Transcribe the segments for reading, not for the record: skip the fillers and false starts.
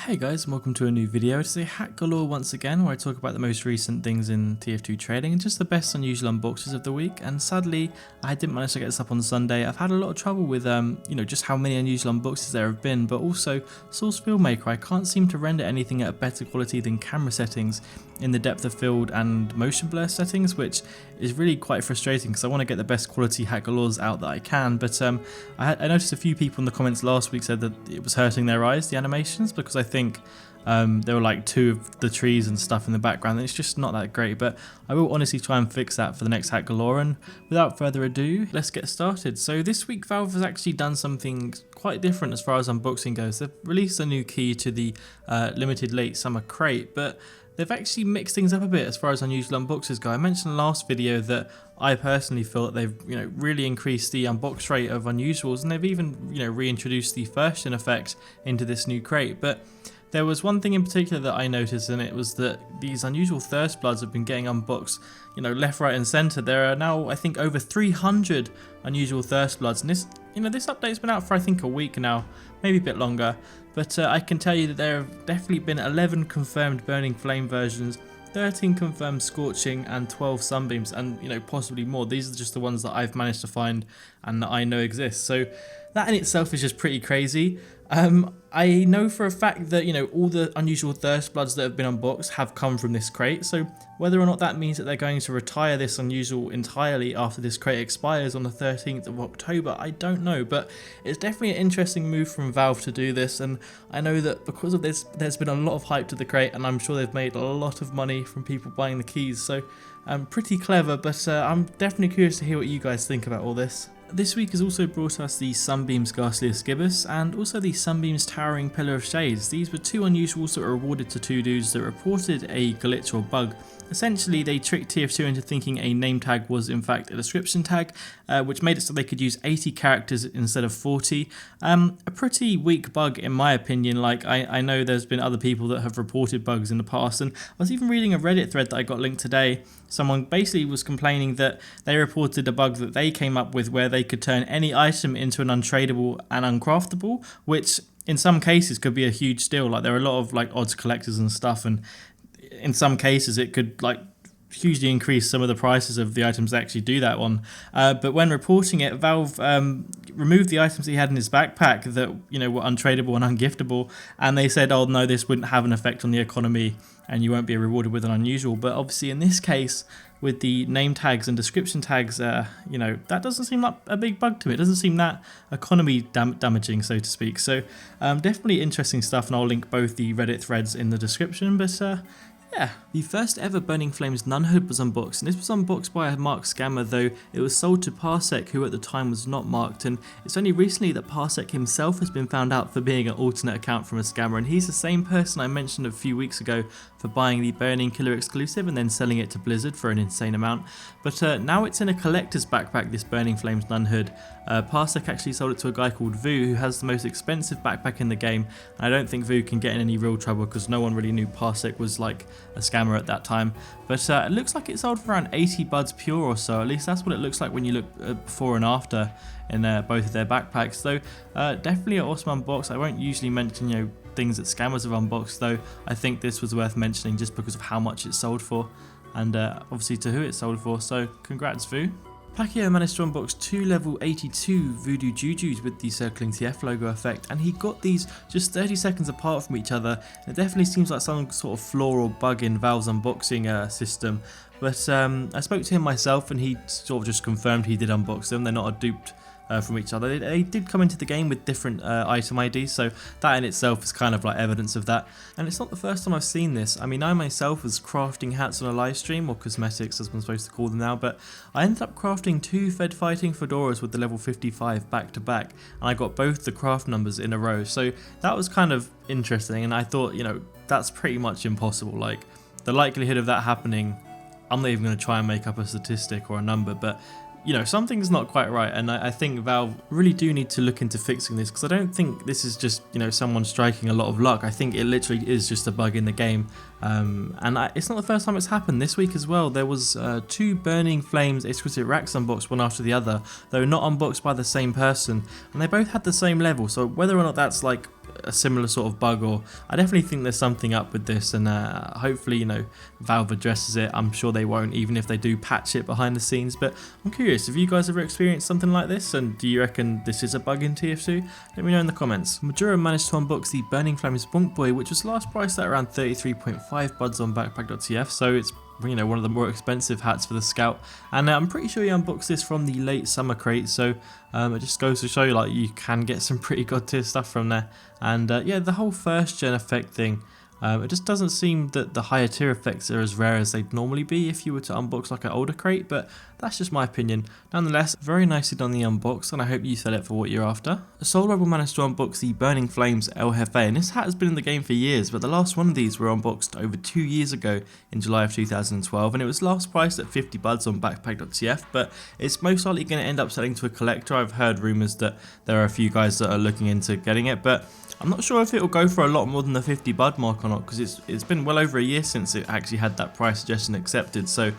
Hey guys, and welcome to a new video. It's a Hack Galore once again, where I talk about the most recent things in TF2 trading and just the best unusual unboxes of the week. And sadly, I didn't manage to get this up on Sunday. I've had a lot of trouble with just how many unusual unboxes there have been, but also Source Filmmaker, I can't seem to render anything at a better quality than camera settings in the depth of field and motion blur settings, which is really quite frustrating because I want to get the best quality Hack Galores out that I can. But I noticed a few people in the comments last week said that it was hurting their eyes, the animations, because I think there were like two of the trees and stuff in the background, and it's just not that great. But I will honestly try and fix that for the next Hack Galore, and without further ado, let's get started. So this week Valve has actually done something quite different as far as unboxing goes. They've released a new key to the limited late summer crate, but they've actually mixed things up a bit as far as unusual unboxes go. I mentioned in the last video that I personally feel that they've really increased the unbox rate of unusuals, and they've even reintroduced the first in effect into this new crate. But there was one thing in particular that I noticed, and it was that these unusual Thirst Bloods have been getting unboxed, left, right, and centre. There are now, I think, over 300 unusual Thirst Bloods, and this update's been out for I think a week now, maybe a bit longer. But I can tell you that there have definitely been 11 confirmed Burning Flame versions, 13 confirmed Scorching, and 12 Sunbeams, and possibly more. These are just the ones that I've managed to find and that I know exist. So that in itself is just pretty crazy. I know for a fact that all the unusual Thirst Bloods that have been unboxed have come from this crate, so whether or not that means that they're going to retire this unusual entirely after this crate expires on the 13th of October, I don't know. But it's definitely an interesting move from Valve to do this, and I know that because of this there's been a lot of hype to the crate, and I'm sure they've made a lot of money from people buying the keys, so pretty clever. But I'm definitely curious to hear what you guys think about all this. This week has also brought us the Sunbeams Gibus and also the Sunbeams Towering Pillar of Shades. These were two unusuals that were awarded to two dudes that reported a glitch or bug. Essentially, they tricked TF2 into thinking a name tag was in fact a description tag, which made it so they could use 80 characters instead of 40. A pretty weak bug in my opinion. Like I know there's been other people that have reported bugs in the past, and I was even reading a Reddit thread that I got linked today. Someone basically was complaining that they reported a bug that they came up with where they could turn any item into an untradeable and uncraftable, which in some cases could be a huge deal. Like there are a lot of odds collectors and stuff, and in some cases it could hugely increase some of the prices of the items they actually do that on. But when reporting it, Valve removed the items he had in his backpack that were untradeable and ungiftable, and they said, oh no, this wouldn't have an effect on the economy and you won't be rewarded with an unusual. But obviously in this case, with the name tags and description tags, that doesn't seem like a big bug to me. It doesn't seem that economy damaging, so to speak. So definitely interesting stuff, and I'll link both the Reddit threads in the description. But yeah, the first ever Burning Flames Nun Hood was unboxed, and this was unboxed by a marked scammer, though it was sold to Parsec, who at the time was not marked, and it's only recently that Parsec himself has been found out for being an alternate account from a scammer, and he's the same person I mentioned a few weeks ago for buying the Burning Killer exclusive and then selling it to Blizzard for an insane amount. But now it's in a collector's backpack, this Burning Flames Nun Hood. Parsec actually sold it to a guy called Vu, who has the most expensive backpack in the game, and I don't think Vu can get in any real trouble because no one really knew Parsec was like a scammer at that time. But it looks like it sold for around 80 buds pure or so. At least that's what it looks like when you look before and after in both of their backpacks. So definitely an awesome unbox. I won't usually mention things that scammers have unboxed, though I think this was worth mentioning just because of how much it sold for, and obviously to who it sold for. So congrats, Vu. Pacquiao managed to unbox two level 82 Voodoo Jujus with the circling TF logo effect, and he got these just 30 seconds apart from each other. It definitely seems like some sort of flaw or bug in Valve's unboxing system, but I spoke to him myself and he sort of just confirmed he did unbox them. They're not a duped from each other. They did come into the game with different item IDs, so that in itself is kind of like evidence of that. And it's not the first time I've seen this. I mean, I myself was crafting hats on a live stream, or cosmetics as I'm supposed to call them now, but I ended up crafting two Fed Fighting fedoras with the level 55 back to back, and I got both the craft numbers in a row. So that was kind of interesting, and I thought, that's pretty much impossible. Like, the likelihood of that happening, I'm not even going to try and make up a statistic or a number, but something's not quite right, and I think Valve really do need to look into fixing this, because I don't think this is just, someone striking a lot of luck. I think it literally is just a bug in the game, It's not the first time it's happened. This week as well, there was 2 Burning Flames exclusive racks unboxed one after the other, though not unboxed by the same person, and they both had the same level. So whether or not that's like a similar sort of bug, or I definitely think there's something up with this, and hopefully, you know, Valve addresses it. I'm sure they won't, even if they do patch it behind the scenes. But I'm curious, have you guys ever experienced something like this, and do you reckon this is a bug in TF2? Let me know in the comments. Majura managed to unbox the Burning Flames Bonk Boy, which was last priced at around 33.5 buds on backpack.tf, so it's, you know, one of the more expensive hats for the Scout, and I'm pretty sure he unboxed this from the late summer crate, so it just goes to show you, like, you can get some pretty god tier stuff from there. And yeah, the whole first gen effect thing, it just doesn't seem that the higher tier effects are as rare as they'd normally be if you were to unbox like an older crate, but that's just my opinion. Nonetheless, very nicely done the unbox, and I hope you sell it for what you're after. Soul Rebel managed to unbox the Burning Flames El Jefe, and this hat has been in the game for years, but the last one of these were unboxed over 2 years ago in July of 2012, and it was last priced at 50 buds on backpack.tf, but it's most likely going to end up selling to a collector. I've heard rumours that there are a few guys that are looking into getting it, but I'm not sure if it will go for a lot more than the 50 bud mark or not, because it's been well over a year since it actually had that price suggestion accepted, so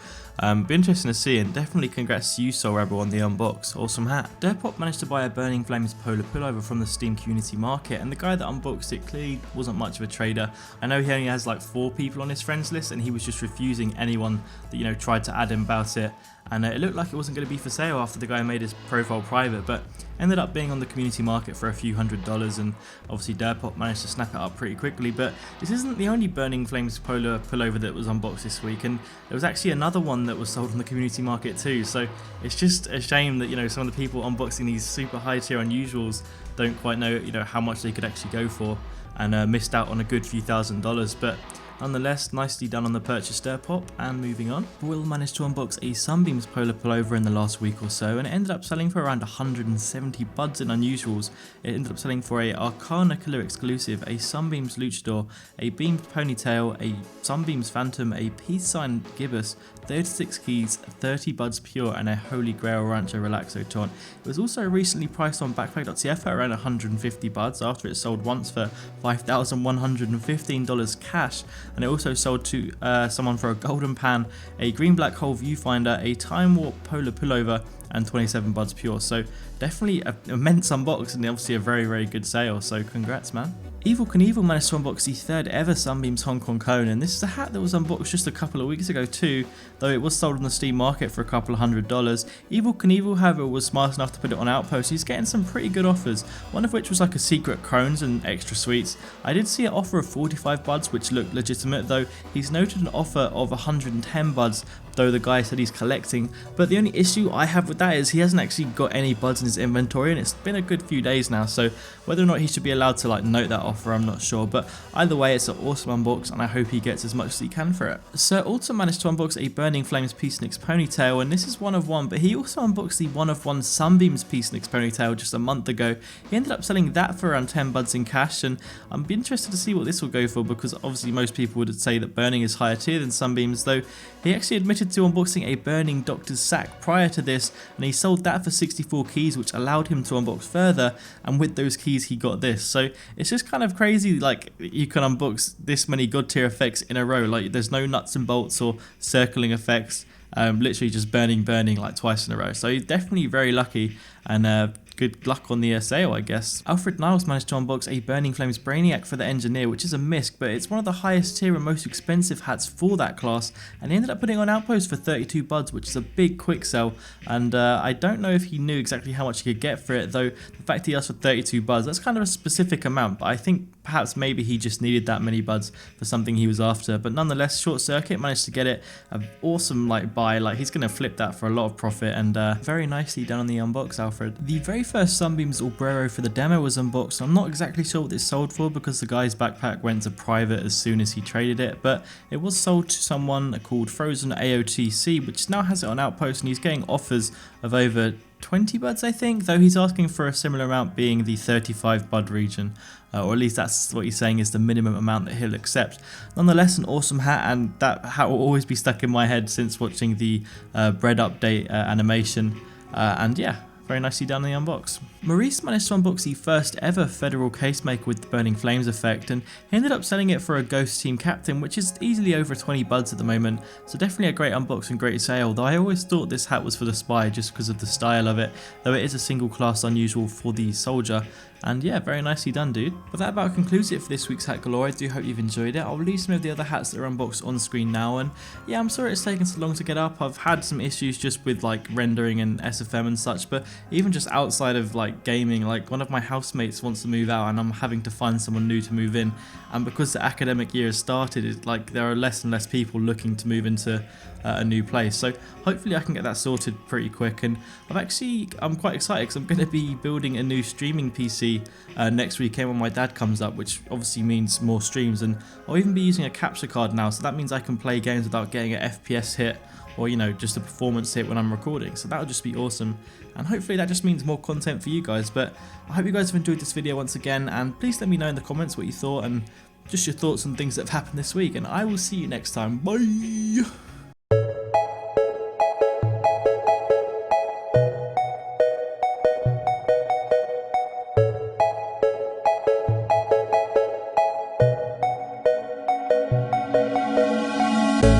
be interesting to see, and definitely congrats to you, Soul Rebel, on the unbox. Awesome hat. Derpop managed to buy a Burning Flames polar pullover from the Steam community market, and the guy that unboxed it clearly wasn't much of a trader. I know he only has like 4 people on his friends list, and he was just refusing anyone that, you know, tried to add him about it. And it looked like it wasn't going to be for sale after the guy made his profile private, but ended up being on the community market for a few $100s, and obviously Derpop managed to snap it up pretty quickly. But this isn't the only Burning Flames polar pullover that was unboxed this week, and there was actually another one that was sold on the community market too, so it's just a shame that, you know, some of the people unboxing these super high tier unusuals don't quite know, you know, how much they could actually go for, and missed out on a good few $1,000s. But nonetheless, nicely done on the purchase, Derpop. And moving on, Will managed to unbox a Sunbeams polar pullover in the last week or so, and it ended up selling for around 170 buds in unusuals. It ended up selling for a Arcana Killer exclusive, a Sunbeams Luchador, a Beamed Ponytail, a Sunbeams Phantom, a Peace Sign Gibus, 36 keys, 30 buds pure, and a Holy Grail Rancho Relaxo taunt. It was also recently priced on backpack.tf at around 150 buds after it sold once for $5,115 cash, and it also sold to someone for a golden pan, a green black hole viewfinder, a time warp polar pullover, and 27 buds pure. So definitely an immense unbox, and obviously a very, very good sale, so congrats, man. Evil Knievel managed to unbox the 3rd ever Sunbeams Hong Kong cone, and this is a hat that was unboxed just a couple of weeks ago too, though it was sold on the Steam market for a couple of $100s. Evil Knievel, however, was smart enough to put it on Outpost. He's getting some pretty good offers, one of which was like a secret crones and extra sweets. I did see an offer of 45 buds which looked legitimate, though he's noted an offer of 110 buds, though the guy said he's collecting. But the only issue I have with that is he hasn't actually got any buds in his inventory, and it's been a good few days now, so whether or not he should be allowed to like note that offer, I'm not sure. But either way, it's an awesome unbox, and I hope he gets as much as he can for it. Sir also managed to unbox a Burning Flames Peacenix ponytail, and this is one of one, but he also unboxed the one of one Sunbeams Peacenix ponytail just a month ago. He ended up selling that for around 10 buds in cash, and I'm interested to see what this will go for, because obviously most people would say that Burning is higher tier than Sunbeams, though he actually admitted to unboxing a Burning Doctor's Sack prior to this, and he sold that for 64 keys, which allowed him to unbox further, and with those keys he got this. So it's just kind of crazy, like, you can unbox this many god tier effects in a row. Like, there's no nuts and bolts or circling effects, literally just burning like twice in a row. So he's definitely very lucky, and good luck on the sale, I guess. Alfred Niles managed to unbox a Burning Flames Brainiac for the Engineer, which is a misc, but it's one of the highest tier and most expensive hats for that class, and he ended up putting on Outpost for 32 buds, which is a big quick sell, and I don't know if he knew exactly how much he could get for it, though the fact he asked for 32 buds, that's kind of a specific amount, but I think perhaps maybe he just needed that many buds for something he was after. But nonetheless, Short Circuit managed to get it. An awesome like buy, like he's going to flip that for a lot of profit, and very nicely done on the unbox, Alfred. The very first Sunbeams Albrero for the demo was unboxed. I'm not exactly sure what this sold for because the guy's backpack went to private as soon as he traded it, but it was sold to someone called Frozen AOTC, which now has it on Outpost, and he's getting offers of over 20 buds, I think, though he's asking for a similar amount being the 35 bud region, or at least that's what he's saying is the minimum amount that he'll accept. Nonetheless, an awesome hat, and that hat will always be stuck in my head since watching the bread update animation, and yeah, very nicely done in the unbox. Maurice managed to unbox the first ever Federal Casemaker with the Burning Flames effect, and he ended up selling it for a Ghost Team Captain, which is easily over 20 buds at the moment, so definitely a great unbox and great sale, though I always thought this hat was for the Spy just because of the style of it, though it is a single class unusual for the Soldier. And yeah, very nicely done, dude. But that about concludes it for this week's Hat Galore. I do hope you've enjoyed it. I'll leave some of the other hats that are unboxed on screen now, and yeah, I'm sorry it's taken so long to get up. I've had some issues just with like rendering and SFM and such, but even just outside of like gaming, like one of my housemates wants to move out and I'm having to find someone new to move in, and because the academic year has started, it's like there are less and less people looking to move into a new place, so hopefully I can get that sorted pretty quick. And I'm quite excited because I'm going to be building a new streaming PC next weekend when my dad comes up, which obviously means more streams, and I'll even be using a capture card now, so that means I can play games without getting an FPS hit or, you know, just a performance hit when I'm recording, so that'll just be awesome, and hopefully that just means more content for you guys. But I hope you guys have enjoyed this video once again, and please let me know in the comments what you thought and just your thoughts on things that have happened this week, and I will see you next time. Bye!